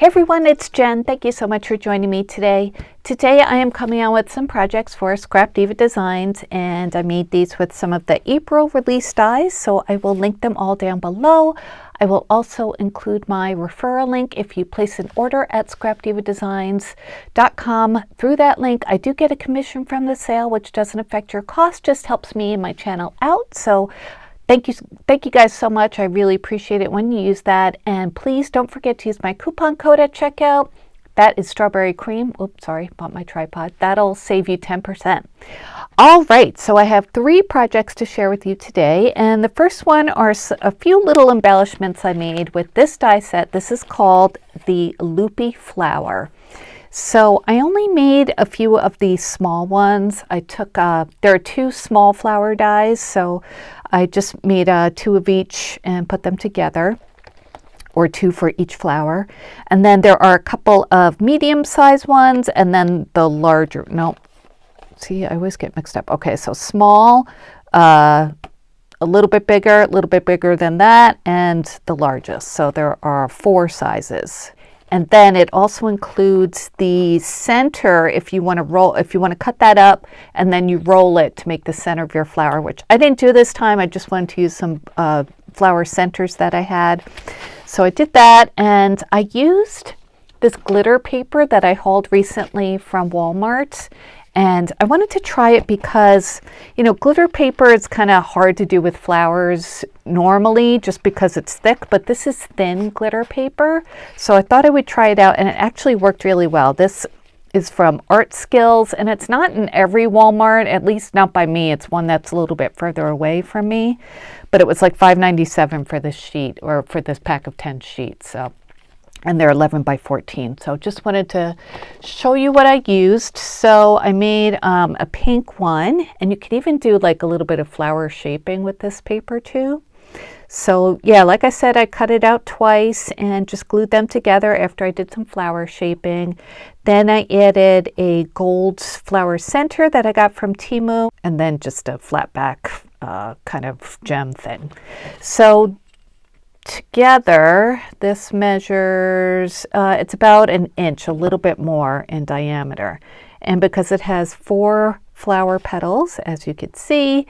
Hey everyone, it's Jen. Thank you so much for joining me today. Today I am coming out with some projects for Scrap Diva Designs, and I made these with some of the April release dies, so I will link them all down below. I will also include my referral link if you place an order at scrapdivadesigns.com. Through that link, I do get a commission from the sale, which doesn't affect your cost, just helps me and my channel out. So Thank you guys so much. I really appreciate it when you use that. And please don't forget to use my coupon code at checkout. That is strawberry cream. Oops, sorry, bought my tripod. That'll save you 10%. All right, so I have 3 projects to share with you today. And the first one are a few little embellishments I made with this die set. This is called the Loopy flower. So I only made a few of these small ones. I took, there are 2 small flower dies, so I just made 2 of each and put them together, or 2 for each flower. And then there are a couple of medium-sized ones, and then the larger, no, see, I always get mixed up. Okay, so small, a little bit bigger than that, and the largest. So there are 4 sizes. And then it also includes the center if you want to cut that up and then you roll it to make the center of your flower, which I didn't do this time. I just wanted to use some flower centers that I had. So I did that, and I used this glitter paper that I hauled recently from Walmart. And I wanted to try it because, you know, glitter paper is kind of hard to do with flowers normally just because it's thick, but this is thin glitter paper. So I thought I would try it out, and it actually worked really well. This is from Art Skills, and it's not in every Walmart, at least not by me. It's one that's a little bit further away from me, but it was like $5.97 for this sheet, or for this pack of 10 sheets. So. And they're 11 by 14. So just wanted to show you what I used. So I made a pink one, and you can even do like a little bit of flower shaping with this paper too. So yeah, like I said, I cut it out twice and just glued them together after I did some flower shaping. Then I added a gold flower center that I got from Temu, and then just a flat back kind of gem thing. So together, this measures, it's about an inch, a little bit more in diameter. And because it has 4 flower petals, as you can see,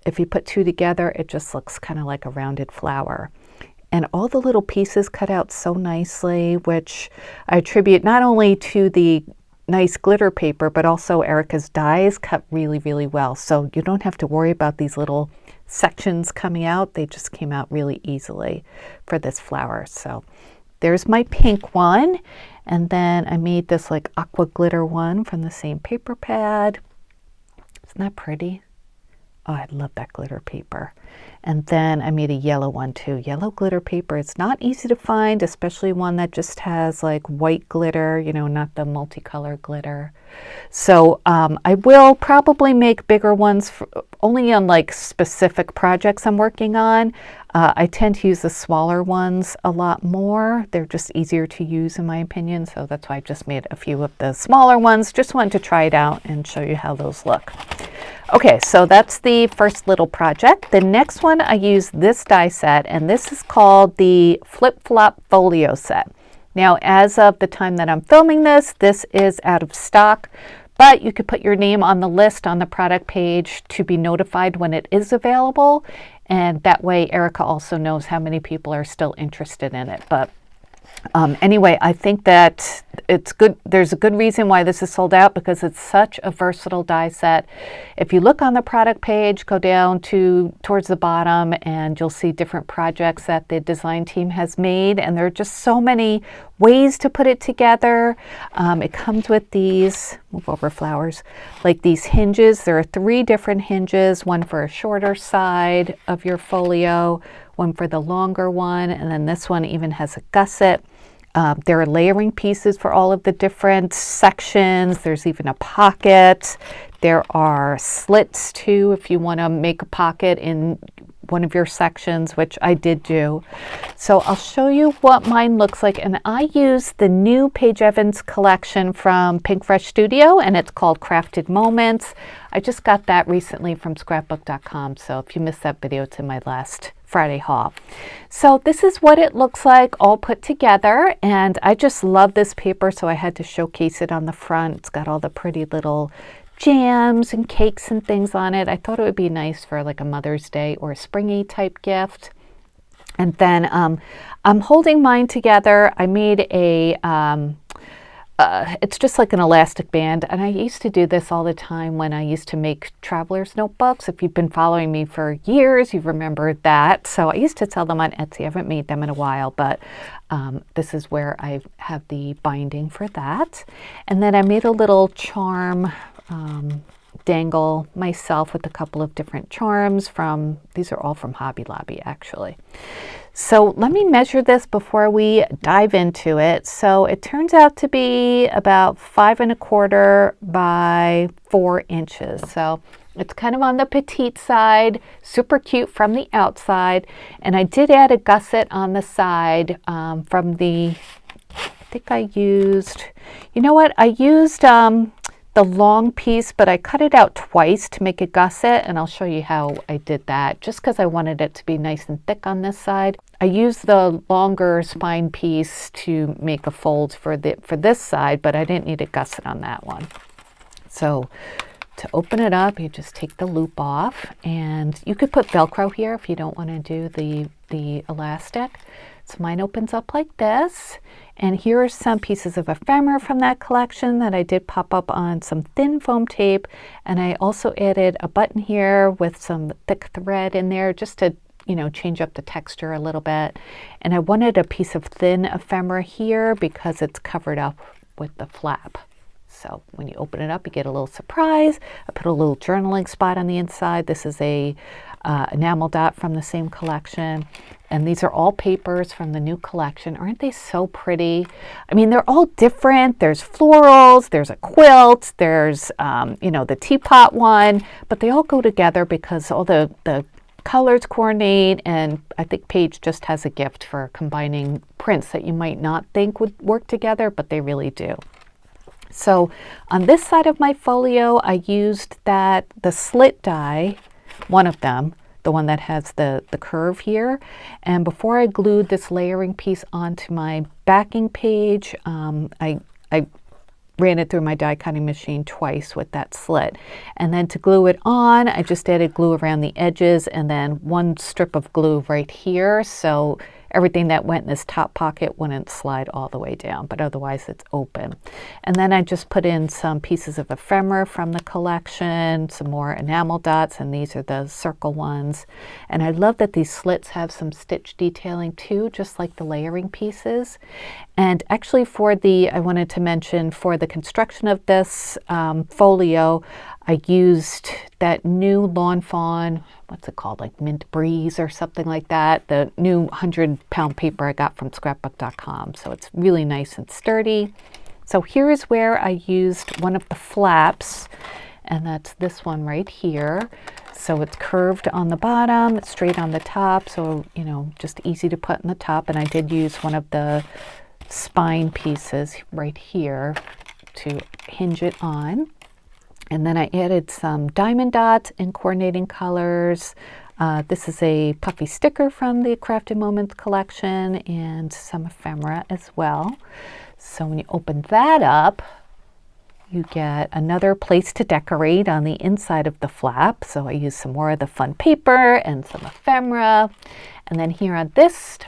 if you put 2 together, it just looks kind of like a rounded flower. And all the little pieces cut out so nicely, which I attribute not only to the nice glitter paper, but also Erica's dies cut really, really well. So you don't have to worry about these little sections coming out. They just came out really easily for this flower. So there's my pink one, and then I made this like aqua glitter one from the same paper pad. Isn't that pretty? Oh, I love that glitter paper. And then I made a yellow one too. Yellow glitter paper, it's not easy to find, especially one that just has like white glitter, you know, not the multicolored glitter. So I will probably make bigger ones only on like specific projects I'm working on. I tend to use the smaller ones a lot more. They're just easier to use in my opinion. So that's why I just made a few of the smaller ones. Just wanted to try it out and show you how those look. Okay, so that's the first little project. The next one, I use this die set, and this is called the Flip Flop Folio set. Now, as of the time that I'm filming this, this is out of stock, but you could put your name on the list on the product page to be notified when it is available. And that way, Erica also knows how many people are still interested in it. But anyway, I think that it's good. There's a good reason why this is sold out, because it's such a versatile die set. If you look on the product page, go down towards the bottom, and you'll see different projects that the design team has made. And there are just so many ways to put it together. It comes with these, move over flowers, like these hinges. There are 3 different hinges, one for a shorter side of your folio, one for the longer one, and then this one even has a gusset. There are layering pieces for all of the different sections. There's even a pocket. There are slits too if you want to make a pocket in one of your sections, which I did do. So I'll show you what mine looks like. And I use the new Paige Evans collection from Pink Fresh Studio, and it's called Crafted Moments. I just got that recently from scrapbook.com. So if you missed that video, it's in my last Friday haul. So this is what it looks like all put together, and I just love this paper, so I had to showcase it on the front. It's got all the pretty little jams and cakes and things on it. I thought it would be nice for like a Mother's Day or a springy type gift. And then I'm holding mine together. I made a it's just like an elastic band, and I used to do this all the time when I used to make traveler's notebooks. If you've been following me for years, you've remembered that. So I used to sell them on Etsy. I haven't made them in a while, but this is where I have the binding for that. And then I made a little charm dangle myself with a couple of different charms from, these are all from Hobby Lobby actually. So let me measure this before we dive into it. So it turns out to be about 5 1/4 by 4 inches. So it's kind of on the petite side, super cute from the outside. And I did add a gusset on the side from the, I think I used, you know what, I used the long piece, but I cut it out twice to make a gusset, and I'll show you how I did that, just because I wanted it to be nice and thick on this side. I used the longer spine piece to make a fold for this side, but I didn't need a gusset on that one. So to open it up, you just take the loop off, and you could put Velcro here if you don't want to do the elastic. So mine opens up like this, and here are some pieces of ephemera from that collection that I did pop up on some thin foam tape, and I also added a button here with some thick thread in there just to, you know, change up the texture a little bit. And I wanted a piece of thin ephemera here because it's covered up with the flap. So when you open it up, you get a little surprise. I put a little journaling spot on the inside. This is a enamel dot from the same collection. And these are all papers from the new collection. Aren't they so pretty? I mean, they're all different. There's florals, there's a quilt, there's, you know, the teapot one, but they all go together because all the colors coordinate, and I think Paige just has a gift for combining prints that you might not think would work together, but they really do. So on this side of my folio, I used the slit die, one of them, the one that has the curve here. And before I glued this layering piece onto my backing page, I ran it through my die cutting machine twice with that slit. And then to glue it on, I just added glue around the edges and then one strip of glue right here. So everything that went in this top pocket wouldn't slide all the way down, but otherwise it's open. And then I just put in some pieces of ephemera from the collection, some more enamel dots, and these are the circle ones. And I love that these slits have some stitch detailing too, just like the layering pieces. And actually I wanted to mention for the construction of this folio, I used that new Lawn Fawn, what's it called, like Mint Breeze or something like that, the new 100-pound paper I got from scrapbook.com. So it's really nice and sturdy. So here is where I used one of the flaps, and that's this one right here. So it's curved on the bottom, it's straight on the top, so, you know, just easy to put in the top. And I did use one of the spine pieces right here to hinge it on. And then I added some diamond dots in coordinating colors. This is a puffy sticker from the Crafted Moments collection and some ephemera as well. So when you open that up, you get another place to decorate on the inside of the flap. So I used some more of the fun paper and some ephemera. And then here on this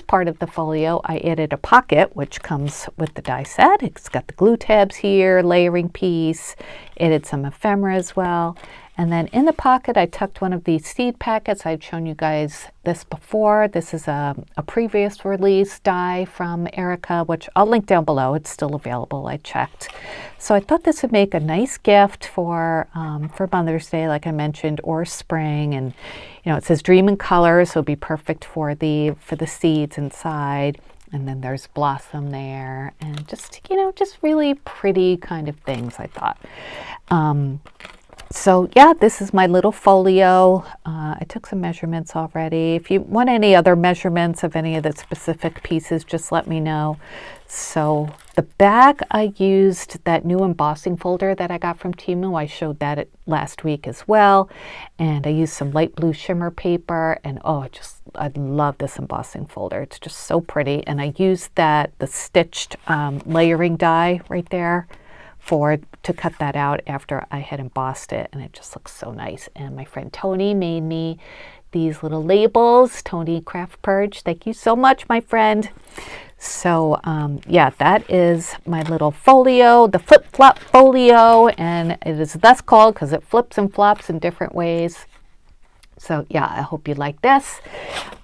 part of the folio, I added a pocket, which comes with the die set. It's got the glue tabs here, layering piece, added some ephemera as well. And then in the pocket, I tucked one of these seed packets. I've shown you guys this before. This is a previous release die from Erica, which I'll link down below. It's still available, I checked. So I thought this would make a nice gift for Mother's Day, like I mentioned, or spring. And, you know, it says dream in colors, so it'd be perfect for the seeds inside. And then there's blossom there, and just, you know, just really pretty kind of things, I thought. So yeah, this is my little folio. I took some measurements already. If you want any other measurements of any of the specific pieces, just let me know. So the back, I used that new embossing folder that I got from Temu. I showed that last week as well. And I used some light blue shimmer paper, and oh, I love this embossing folder. It's just so pretty. And I used the stitched layering die right there to cut that out after I had embossed it, and it just looks so nice. And my friend Tony made me these little labels. Tony Craft Purge, thank you so much, my friend. So yeah, that is my little folio, the flip-flop folio, and it is thus called because it flips and flops in different ways. So yeah, I hope you like this.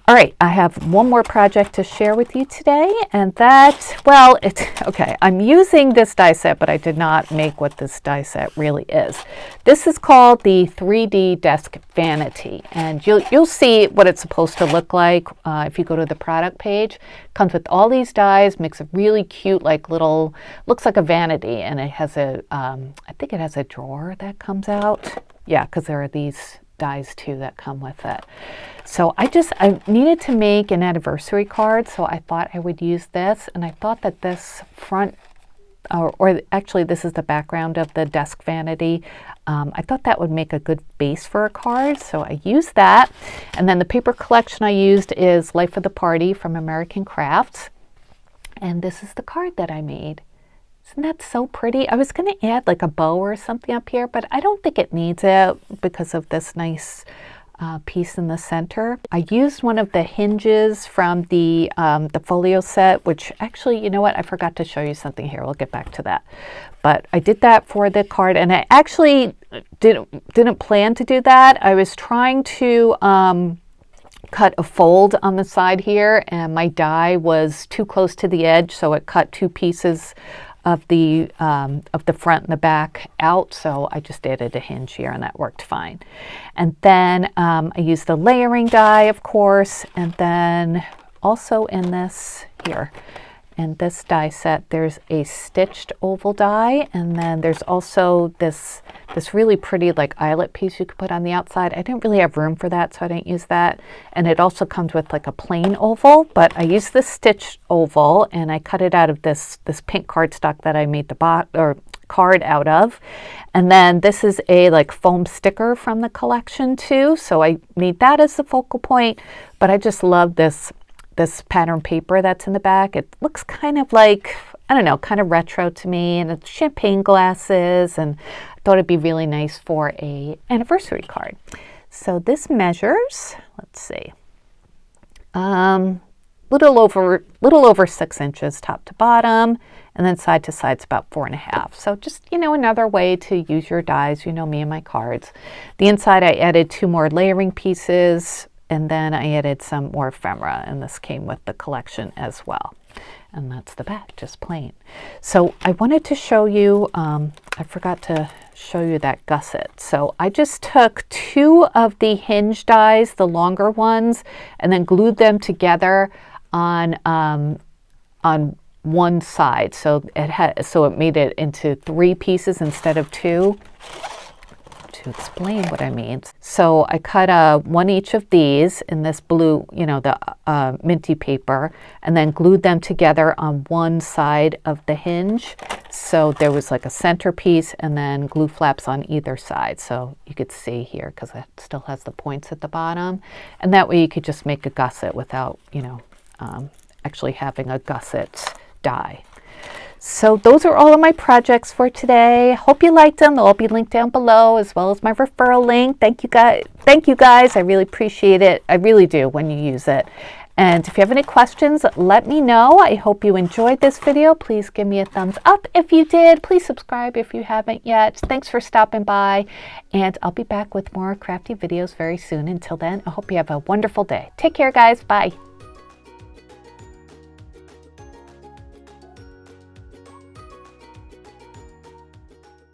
All right, I have one more project to share with you today, and that, well, okay, I'm using this die set, but I did not make what this die set really is. This is called the 3D Desk Vanity, and you'll see what it's supposed to look like if you go to the product page. It comes with all these dies, makes a really cute, like little, looks like a vanity, and it has I think it has a drawer that comes out. Yeah, because there are these dies too that come with it. So I needed to make an anniversary card, so I thought I would use this, and I thought that this front, or actually this is the background of the desk vanity. I thought that would make a good base for a card, so I used that. And then the paper collection I used is Life of the Party from American Crafts, and this is the card that I made. Isn't that so pretty? I was going to add like a bow or something up here, but I don't think it needs it because of this nice piece in the center. I used one of the hinges from the folio set, which actually, you know what? I forgot to show you something here. We'll get back to that. But I did that for the card, and I actually didn't plan to do that. I was trying to cut a fold on the side here, and my die was too close to the edge, so it cut two pieces of the front and the back out, so I just added a hinge here, and that worked fine. And then I used the layering die, of course, and then also in this here, in this die set, there's a stitched oval die, and then there's also this really pretty like eyelet piece you could put on the outside. I didn't really have room for that, so I didn't use that. And it also comes with like a plain oval, but I used the stitched oval, and I cut it out of this pink cardstock that I made the card out of. And then this is a like foam sticker from the collection too, so I made that as the focal point. But I just love this pattern paper that's in the back. It looks kind of like, I don't know, kind of retro to me, and it's champagne glasses, and I thought it'd be really nice for a anniversary card. So this measures, let's see, little over 6 inches top to bottom, and then side to side is about 4.5. So just, you know, another way to use your dies. You know me and my cards. The inside, I added 2 more layering pieces, and then I added some more ephemera, and this came with the collection as well. And that's the back, just plain. So I wanted to show you, I forgot to show you that gusset. So I just took 2 of the hinge dies, the longer ones, and then glued them together on one side. So it made it into 3 pieces instead of 2. To explain what I mean. So I cut 1 each of these in this blue, you know, the minty paper, and then glued them together on one side of the hinge. So there was like a centerpiece and then glue flaps on either side. So you could see here, because it still has the points at the bottom. And that way you could just make a gusset without, you know, actually having a gusset die. So those are all of my projects for today. Hope you liked them. They'll all be linked down below, as well as my referral link. Thank you guys. I really appreciate it. I really do when you use it. And if you have any questions, let me know. I hope you enjoyed this video. Please give me a thumbs up if you did. Please subscribe if you haven't yet. Thanks for stopping by, and I'll be back with more crafty videos very soon. Until then, I hope you have a wonderful day. Take care, guys. Bye.